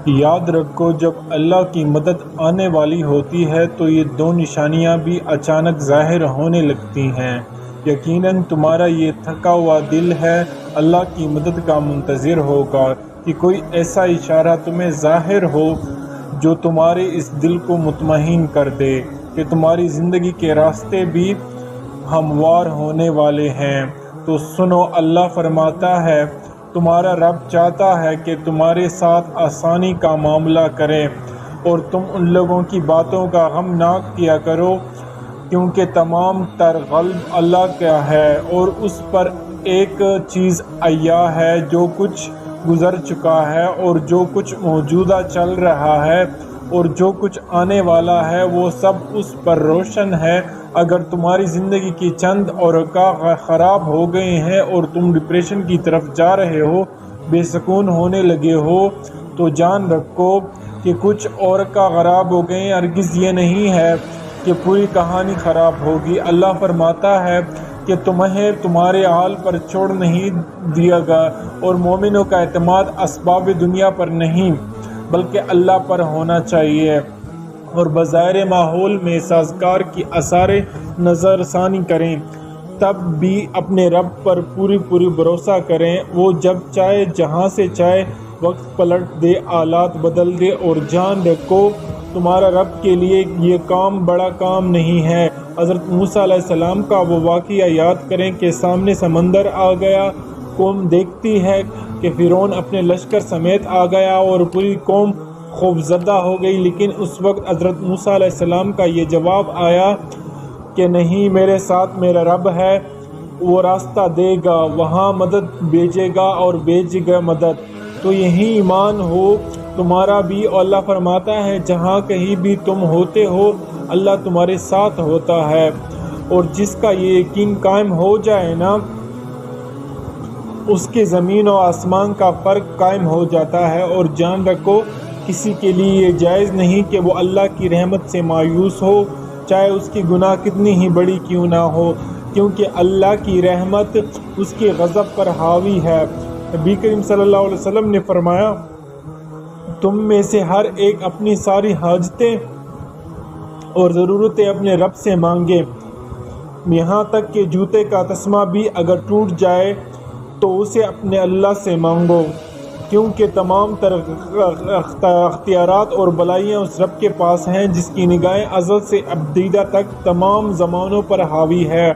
یاد رکھو جب اللہ کی مدد آنے والی ہوتی ہے تو یہ دو نشانیاں بھی اچانک ظاہر ہونے لگتی ہیں۔ یقیناً تمہارا یہ تھکا ہوا دل ہے اللہ کی مدد کا منتظر ہوگا کہ کوئی ایسا اشارہ تمہیں ظاہر ہو جو تمہارے اس دل کو مطمئن کر دے کہ تمہاری زندگی کے راستے بھی ہموار ہونے والے ہیں۔ تو سنو، اللہ فرماتا ہے تمہارا رب چاہتا ہے کہ تمہارے ساتھ آسانی کا معاملہ کرے اور تم ان لوگوں کی باتوں کا غم نہ کیا کرو، کیونکہ تمام تر غلب اللہ کا ہے اور اس پر ایک چیز عیاں ہے، جو کچھ گزر چکا ہے اور جو کچھ موجودہ چل رہا ہے اور جو کچھ آنے والا ہے، وہ سب اس پر روشن ہے۔ اگر تمہاری زندگی کی چند اوقات خراب ہو گئے ہیں اور تم ڈپریشن کی طرف جا رہے ہو، بے سکون ہونے لگے ہو، تو جان رکھو کہ کچھ اوقات خراب ہو گئے، ہرگز یہ نہیں ہے کہ پوری کہانی خراب ہوگی۔ اللہ فرماتا ہے کہ تمہیں تمہارے حال پر چھوڑ نہیں دیا گا، اور مومنوں کا اعتماد اسباب دنیا پر نہیں بلکہ اللہ پر ہونا چاہیے، اور بظاہر ماحول میں سازگار کی آثار نظر ثانی کریں، تب بھی اپنے رب پر پوری بھروسہ کریں۔ وہ جب چاہے جہاں سے چاہے وقت پلٹ دے، حالات بدل دے، اور جان رکھو تمہارا رب کے لیے یہ کام بڑا کام نہیں ہے۔ حضرت موسیٰ علیہ السلام کا وہ واقعہ یاد کریں کہ سامنے سمندر آ گیا، قوم دیکھتی ہے کہ فرعون اپنے لشکر سمیت آ گیا اور پوری قوم خوفزدہ ہو گئی، لیکن اس وقت حضرت موسیٰ علیہ السلام کا یہ جواب آیا کہ نہیں، میرے ساتھ میرا رب ہے، وہ راستہ دے گا، وہاں مدد بھیجے گا اور بھیجے گا مدد۔ تو یہی ایمان ہو تمہارا بھی، اور اللہ فرماتا ہے جہاں کہیں بھی تم ہوتے ہو اللہ تمہارے ساتھ ہوتا ہے، اور جس کا یہ یقین قائم ہو جائے نا، اس کے زمین و آسمان کا فرق قائم ہو جاتا ہے۔ اور جان رکھو کسی کے لیے یہ جائز نہیں کہ وہ اللہ کی رحمت سے مایوس ہو، چاہے اس کی گناہ کتنی ہی بڑی کیوں نہ ہو، کیونکہ اللہ کی رحمت اس کے غضب پر حاوی ہے۔ نبی کریم صلی اللہ علیہ وسلم نے فرمایا، تم میں سے ہر ایک اپنی ساری حاجتیں اور ضرورتیں اپنے رب سے مانگے، یہاں تک کہ جوتے کا تسمہ بھی اگر ٹوٹ جائے تو اسے اپنے اللہ سے مانگو، کیونکہ تمام تر اختیارات اور بلائیاں اس رب کے پاس ہیں جس کی نگاہیں ازل سے ابدیدہ تک تمام زمانوں پر حاوی ہے۔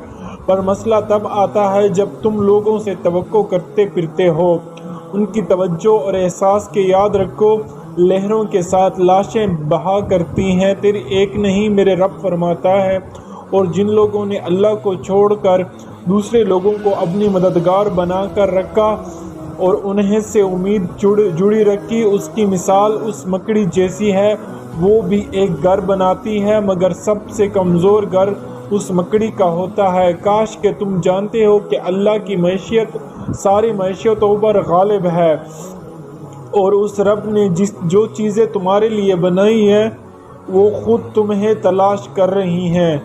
پر مسئلہ تب آتا ہے جب تم لوگوں سے توقع کرتے پھرتے ہو، ان کی توجہ اور احساس کے یاد رکھو، لہروں کے ساتھ لاشیں بہا کرتی ہیں، تیری ایک نہیں میرے رب فرماتا ہے۔ اور جن لوگوں نے اللہ کو چھوڑ کر دوسرے لوگوں کو اپنی مددگار بنا کر رکھا اور انہیں سے امید جڑی رکھی، اس کی مثال اس مکڑی جیسی ہے، وہ بھی ایک گھر بناتی ہے مگر سب سے کمزور گھر اس مکڑی کا ہوتا ہے۔ کاش کہ تم جانتے ہو کہ اللہ کی معیشت ساری معیشتوں پر غالب ہے، اور اس رب نے جو چیزیں تمہارے لیے بنائی ہیں وہ خود تمہیں تلاش کر رہی ہیں۔